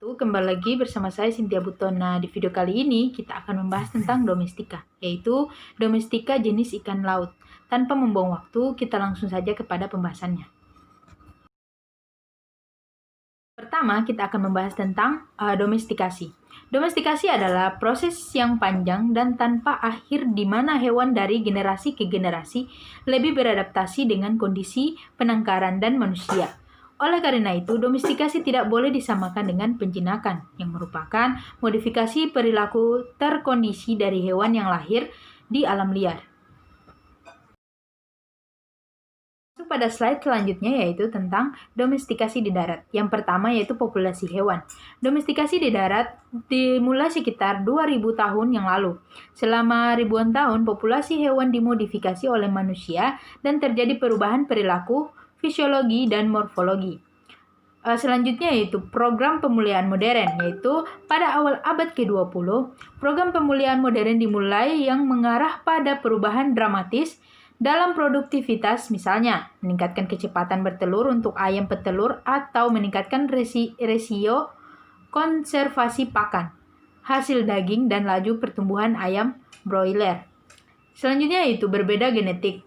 Kembali lagi bersama saya Cynthia Butona. Di video kali ini kita akan membahas tentang domestika, yaitu domestika jenis ikan laut. Tanpa membuang waktu, kita langsung saja kepada pembahasannya. Pertama, kita akan membahas tentang domestikasi. Domestikasi adalah proses yang panjang dan tanpa akhir di mana hewan dari generasi ke generasi lebih beradaptasi dengan kondisi penangkaran dan manusia. Oleh karena itu, domestikasi tidak boleh disamakan dengan penjinakan, yang merupakan modifikasi perilaku terkondisi dari hewan yang lahir di alam liar. Pada slide selanjutnya yaitu tentang domestikasi di darat. Yang pertama yaitu populasi hewan. Domestikasi di darat dimulai sekitar 2000 tahun yang lalu. Selama ribuan tahun, populasi hewan dimodifikasi oleh manusia dan terjadi perubahan perilaku, fisiologi, dan morfologi. Selanjutnya yaitu program pemulihan modern, yaitu pada awal abad ke-20, program pemulihan modern dimulai yang mengarah pada perubahan dramatis dalam produktivitas, misalnya meningkatkan kecepatan bertelur untuk ayam petelur atau meningkatkan resio konservasi pakan, hasil daging, dan laju pertumbuhan ayam broiler. Selanjutnya yaitu berbeda genetik.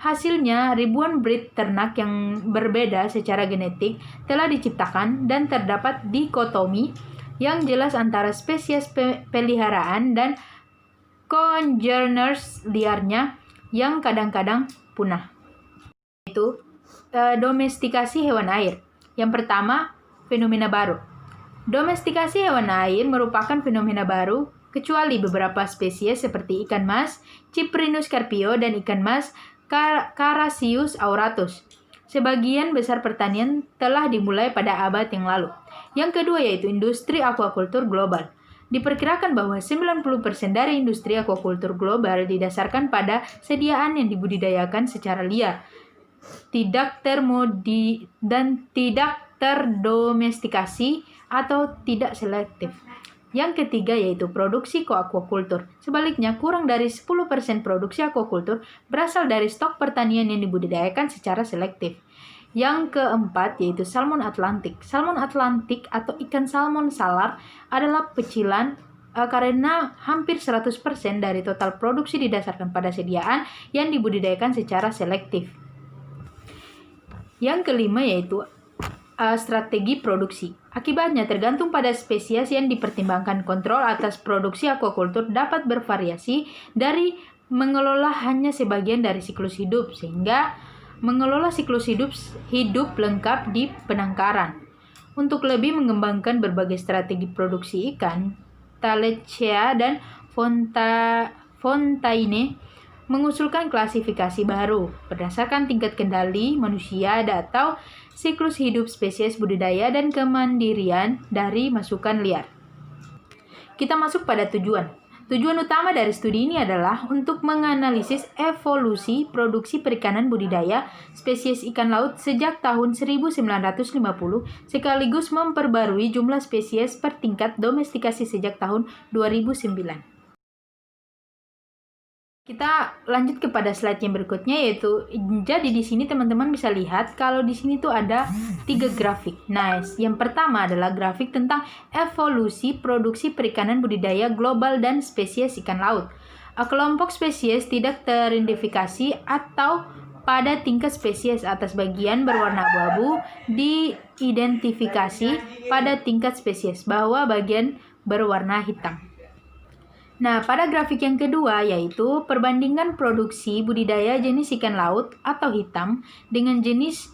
Hasilnya, ribuan breed ternak yang berbeda secara genetik telah diciptakan dan terdapat dikotomi yang jelas antara spesies peliharaan dan congeners liarnya yang kadang-kadang punah. Itu domestikasi hewan air. Yang pertama, fenomena baru. Domestikasi hewan air merupakan fenomena baru kecuali beberapa spesies seperti ikan mas, Cyprinus carpio, dan ikan mas Carassius auratus. Sebagian besar pertanian telah dimulai pada abad yang lalu. Yang kedua yaitu industri aquacultur global. Diperkirakan bahwa 90% dari industri aquacultur global didasarkan pada sediaan yang dibudidayakan secara liar, tidak terdomestikasi atau tidak selektif. Yang ketiga yaitu produksi aquacultur. Sebaliknya, kurang dari 10% produksi aquacultur berasal dari stok pertanian yang dibudidayakan secara selektif. Yang keempat yaitu salmon Atlantik. Salmon Atlantik atau ikan salmon salar adalah pecilan karena hampir 100% dari total produksi didasarkan pada sediaan yang dibudidayakan secara selektif. Yang kelima yaitu strategi produksi. Akibatnya tergantung pada spesies yang dipertimbangkan, kontrol atas produksi aquacultur dapat bervariasi dari mengelola hanya sebagian dari siklus hidup sehingga mengelola siklus hidup lengkap di penangkaran. Untuk lebih mengembangkan berbagai strategi produksi ikan, Thaletchea dan Fontaine mengusulkan klasifikasi baru berdasarkan tingkat kendali manusia atau siklus hidup spesies budidaya dan kemandirian dari masukan liar. Kita masuk pada tujuan. Tujuan utama dari studi ini adalah untuk menganalisis evolusi produksi perikanan budidaya spesies ikan laut sejak tahun 1950 sekaligus memperbarui jumlah spesies per tingkat domestikasi sejak tahun 2009. Kita lanjut kepada slide yang berikutnya yaitu jadi di sini teman-teman bisa lihat kalau di sini tuh ada 3 grafik. Nice. Yang pertama adalah grafik tentang evolusi produksi perikanan budidaya global dan spesies ikan laut. Kelompok spesies tidak teridentifikasi atau pada tingkat spesies atas bagian berwarna abu-abu diidentifikasi pada tingkat spesies bawah bagian berwarna hitam. Nah, pada grafik yang kedua yaitu perbandingan produksi budidaya jenis ikan laut atau hitam dengan jenis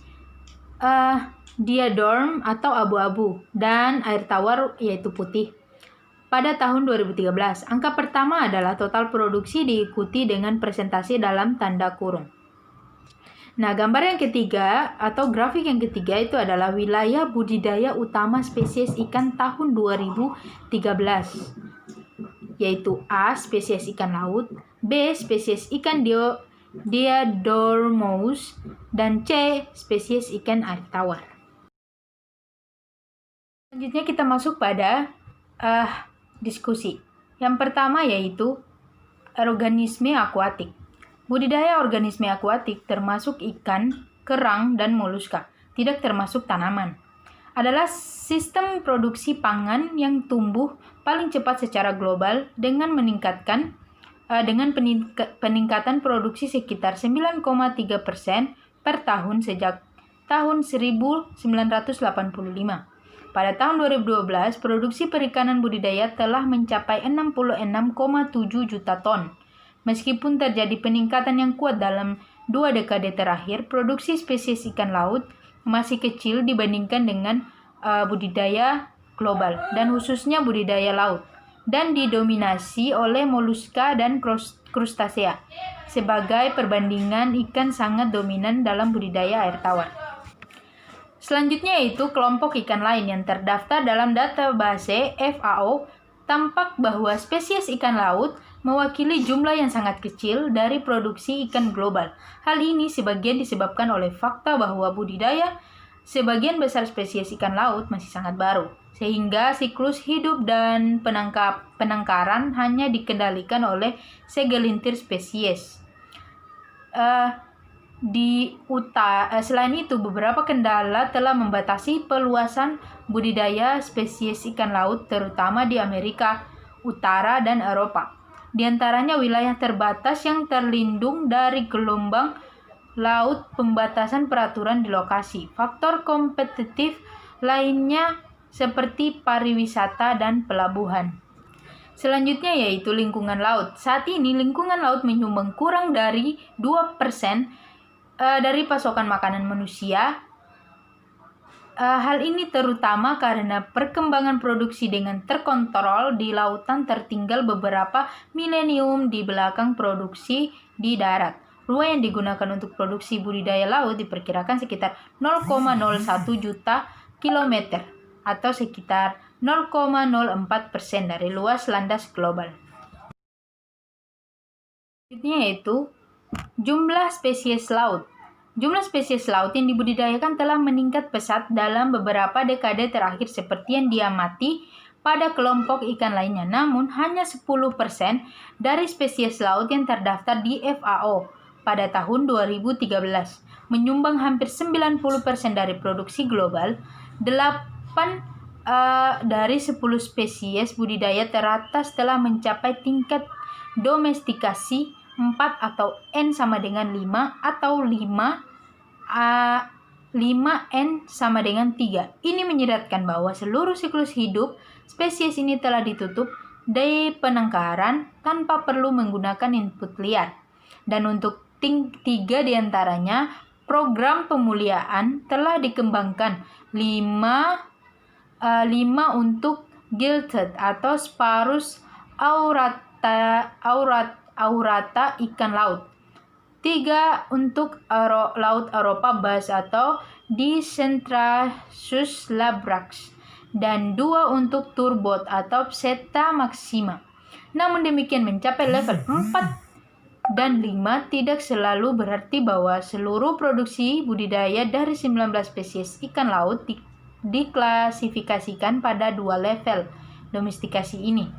diadorm atau abu-abu dan air tawar yaitu putih. Pada tahun 2013, angka pertama adalah total produksi diikuti dengan presentasi dalam tanda kurung. Nah, gambar yang ketiga atau grafik yang ketiga itu adalah wilayah budidaya utama spesies ikan tahun 2013. Yaitu A. Spesies ikan laut, B. Spesies ikan diadormous, dan C. Spesies ikan air tawar. Selanjutnya kita masuk pada diskusi. Yang pertama yaitu organisme akuatik. Budidaya organisme akuatik termasuk ikan, kerang, dan moluska, tidak termasuk tanaman. adalah sistem produksi pangan yang tumbuh paling cepat secara global dengan peningkatan produksi sekitar 9,3% per tahun sejak tahun 1985. Pada tahun 2012, produksi perikanan budidaya telah mencapai 66,7 juta ton. Meskipun terjadi peningkatan yang kuat dalam 2 dekade terakhir, produksi spesies ikan laut masih kecil dibandingkan dengan budidaya global, dan khususnya budidaya laut, dan didominasi oleh moluska dan krustasea. Sebagai perbandingan, ikan sangat dominan dalam budidaya air tawar. Selanjutnya yaitu kelompok ikan lain yang terdaftar dalam database FAO. Tampak bahwa spesies ikan laut mewakili jumlah yang sangat kecil dari produksi ikan global. Hal ini sebagian disebabkan oleh fakta bahwa budidaya sebagian besar spesies ikan laut masih sangat baru, sehingga siklus hidup dan penangkaran hanya dikendalikan oleh segelintir spesies. Selain itu, beberapa kendala telah membatasi peluasan budidaya spesies ikan laut, terutama di Amerika Utara dan Eropa. Di antaranya wilayah terbatas yang terlindung dari gelombang laut, pembatasan peraturan di lokasi. Faktor kompetitif lainnya seperti pariwisata dan pelabuhan. Selanjutnya yaitu lingkungan laut. Saat ini lingkungan laut menyumbang kurang dari 2% dari pasokan makanan manusia. Hal ini terutama karena perkembangan produksi dengan terkontrol di lautan tertinggal beberapa milenium di belakang produksi di darat. Ruang yang digunakan untuk produksi budidaya laut diperkirakan sekitar 0,01 juta kilometer atau sekitar 0,04% dari luas landas global. Selanjutnya yaitu jumlah spesies laut. Jumlah spesies laut yang dibudidayakan telah meningkat pesat dalam beberapa dekade terakhir seperti yang diamati pada kelompok ikan lainnya. Namun, hanya 10% dari spesies laut yang terdaftar di FAO pada tahun 2013 menyumbang hampir 90% dari produksi global. 8 dari 10 spesies budidaya teratas telah mencapai tingkat domestikasi 4 atau N sama dengan 5 atau 5N sama dengan 3. Ini menyiratkan bahwa seluruh siklus hidup spesies ini telah ditutup dari penangkaran tanpa perlu menggunakan input liar. Dan untuk 3 diantaranya, program pemuliaan telah dikembangkan. 5 untuk gilted atau Sparus aurata ikan laut, 3 untuk laut Eropa bass atau Dicentrasus labrax, dan 2 untuk turbot atau Pseta maxima. Namun demikian, mencapai level 4 dan 5 tidak selalu berarti bahwa seluruh produksi budidaya dari 19 spesies ikan laut diklasifikasikan pada 2 level domestikasi ini.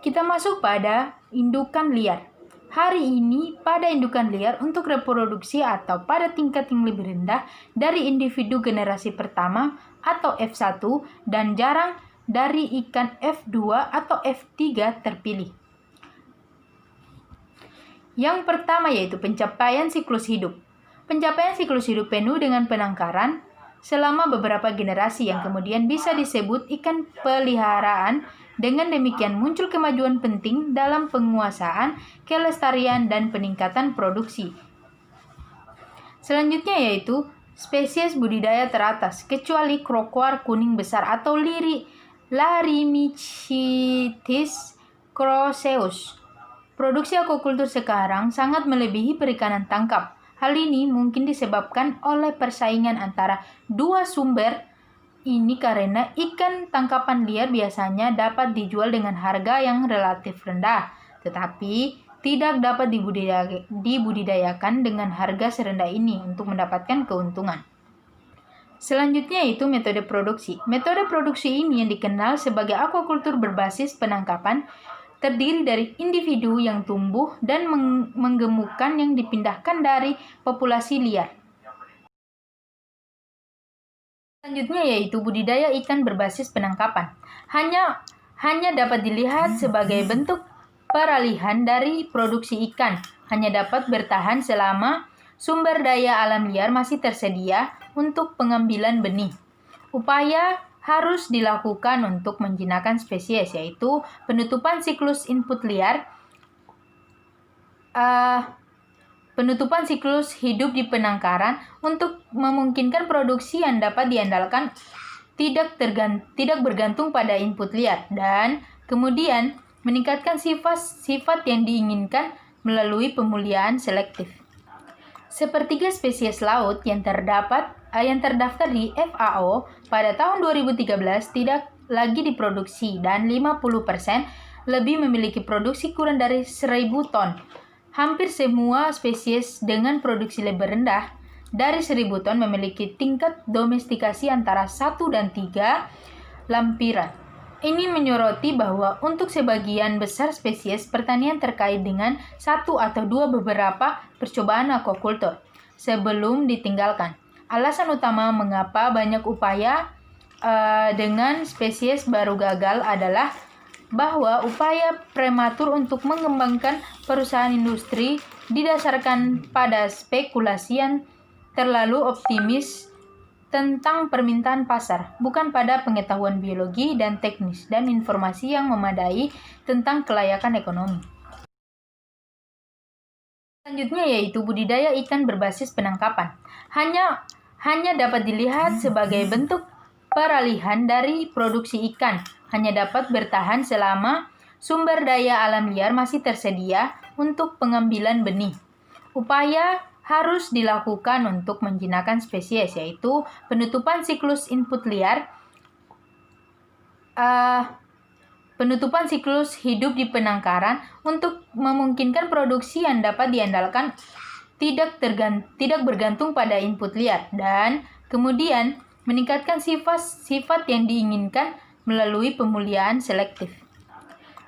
Kita masuk pada indukan liar. Hari ini, pada indukan liar untuk reproduksi atau pada tingkat yang lebih rendah dari individu generasi pertama atau F1 dan jarang dari ikan F2 atau F3 terpilih. Yang pertama yaitu pencapaian siklus hidup. Pencapaian siklus hidup penuh dengan penangkaran selama beberapa generasi yang kemudian bisa disebut ikan peliharaan. Dengan demikian muncul kemajuan penting dalam penguasaan, kelestarian, dan peningkatan produksi. Selanjutnya yaitu spesies budidaya teratas, kecuali krokoar kuning besar atau Larimichitis crosseus. Produksi aquaculture sekarang sangat melebihi perikanan tangkap. Hal ini mungkin disebabkan oleh persaingan antara 2 sumber ini karena ikan tangkapan liar biasanya dapat dijual dengan harga yang relatif rendah, tetapi tidak dapat dibudidayakan dengan harga serendah ini untuk mendapatkan keuntungan. Selanjutnya itu metode produksi. Metode produksi ini yang dikenal sebagai aquaculture berbasis penangkapan terdiri dari individu yang tumbuh dan menggemukkan yang dipindahkan dari populasi liar. Selanjutnya yaitu budidaya ikan berbasis penangkapan. Hanya dapat dilihat sebagai bentuk peralihan dari produksi ikan. Hanya dapat bertahan selama sumber daya alam liar masih tersedia untuk pengambilan benih. Upaya harus dilakukan untuk menjinakkan spesies, yaitu penutupan siklus input liar, penutupan siklus hidup di penangkaran untuk memungkinkan produksi yang dapat diandalkan tidak bergantung pada input liar, dan kemudian meningkatkan sifat-sifat yang diinginkan melalui pemulihan selektif. Sepertiga spesies laut yang terdaftar di FAO pada tahun 2013 tidak lagi diproduksi dan 50% lebih memiliki produksi kurang dari 1.000 ton. Hampir semua spesies dengan produksi lebih rendah dari 1.000 ton memiliki tingkat domestikasi antara 1 dan 3 lampiran. Ini menyoroti bahwa untuk sebagian besar spesies, pertanian terkait dengan satu atau dua beberapa percobaan aquaculture sebelum ditinggalkan. Alasan utama mengapa banyak upaya dengan spesies baru gagal adalah bahwa upaya prematur untuk mengembangkan perusahaan industri didasarkan pada spekulasi yang terlalu optimis tentang permintaan pasar, bukan pada pengetahuan biologi dan teknis dan informasi yang memadai tentang kelayakan ekonomi. Selanjutnya yaitu budidaya ikan berbasis penangkapan. Hanya dapat dilihat sebagai bentuk peralihan dari produksi ikan. Hanya dapat bertahan selama sumber daya alam liar masih tersedia untuk pengambilan benih. Upaya harus dilakukan untuk menjinakkan spesies, yaitu penutupan siklus input liar, penutupan siklus hidup di penangkaran untuk memungkinkan produksi yang dapat diandalkan tidak bergantung pada input liar, dan kemudian meningkatkan sifat-sifat yang diinginkan melalui pemulihan selektif.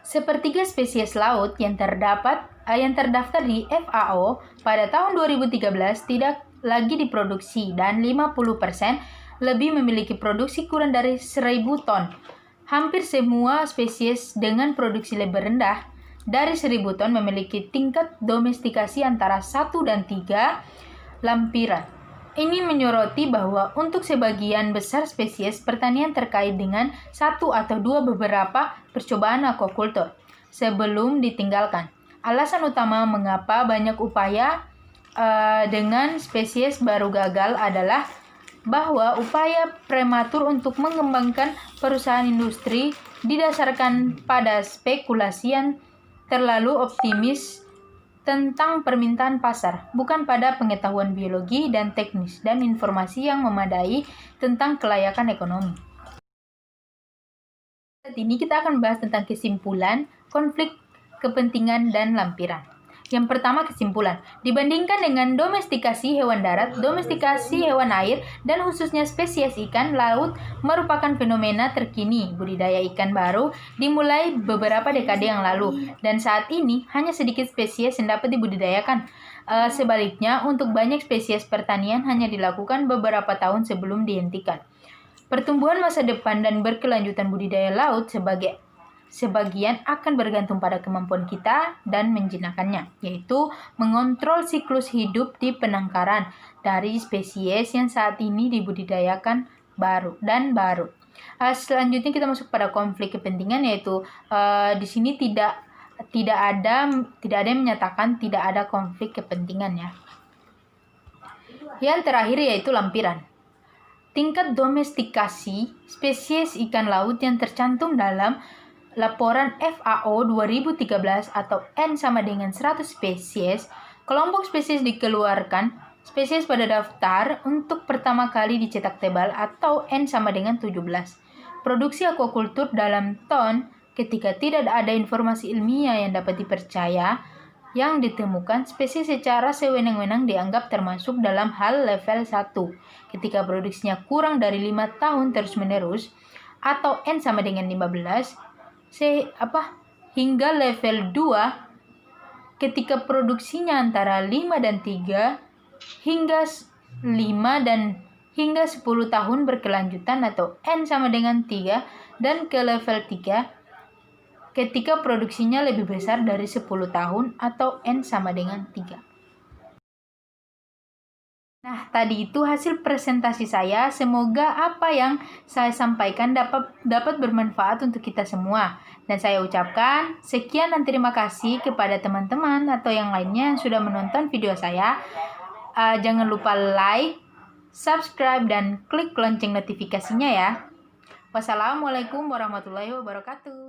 Sepertiga spesies laut yang terdaftar di FAO pada tahun 2013 tidak lagi diproduksi dan 50% lebih memiliki produksi kurang dari 1.000 ton. Hampir semua spesies dengan produksi lebih rendah dari 1.000 ton memiliki tingkat domestikasi antara 1 dan 3 lampiran. Ini menyoroti bahwa untuk sebagian besar spesies, pertanian terkait dengan satu atau dua beberapa percobaan aquaculture sebelum ditinggalkan. Alasan utama mengapa banyak upaya dengan spesies baru gagal adalah bahwa upaya prematur untuk mengembangkan perusahaan industri didasarkan pada spekulasi yang terlalu optimis tentang permintaan pasar, bukan pada pengetahuan biologi dan teknis dan informasi yang memadai tentang kelayakan ekonomi. Saat ini kita akan membahas tentang kesimpulan, konflik kepentingan, dan lampiran. Yang pertama, kesimpulan. Dibandingkan dengan domestikasi hewan darat, domestikasi hewan air, dan khususnya spesies ikan laut merupakan fenomena terkini. Budidaya ikan baru dimulai beberapa dekade yang lalu, dan saat ini hanya sedikit spesies yang dapat dibudidayakan. Sebaliknya, untuk banyak spesies pertanian hanya dilakukan beberapa tahun sebelum dihentikan. Pertumbuhan masa depan dan berkelanjutan budidaya laut sebagian akan bergantung pada kemampuan kita dan menjinakkannya, yaitu mengontrol siklus hidup di penangkaran dari spesies yang saat ini dibudidayakan baru. Selanjutnya kita masuk pada konflik kepentingan, yaitu di sini tidak ada yang menyatakan tidak ada konflik kepentingan ya. Yang terakhir yaitu lampiran. Tingkat domestikasi spesies ikan laut yang tercantum dalam laporan FAO 2013 atau N sama dengan 100 spesies, kelompok spesies dikeluarkan, spesies pada daftar untuk pertama kali dicetak tebal atau N sama dengan 17. Produksi aquaculture dalam ton ketika tidak ada informasi ilmiah yang dapat dipercaya yang ditemukan, spesies secara sewenang-wenang dianggap termasuk dalam hal level 1. Ketika produksinya kurang dari 5 tahun terus-menerus atau N sama dengan 15, hingga level 2 ketika produksinya antara 5 dan 3 hingga 5 dan hingga 10 tahun berkelanjutan atau N sama dengan 3 dan ke level 3 ketika produksinya lebih besar dari 10 tahun atau N sama dengan 3. Nah, tadi itu hasil presentasi saya. Semoga apa yang saya sampaikan dapat bermanfaat untuk kita semua. Dan saya ucapkan sekian dan terima kasih kepada teman-teman atau yang lainnya yang sudah menonton video saya. Jangan lupa like, subscribe, dan klik lonceng notifikasinya ya. Wassalamualaikum warahmatullahi wabarakatuh.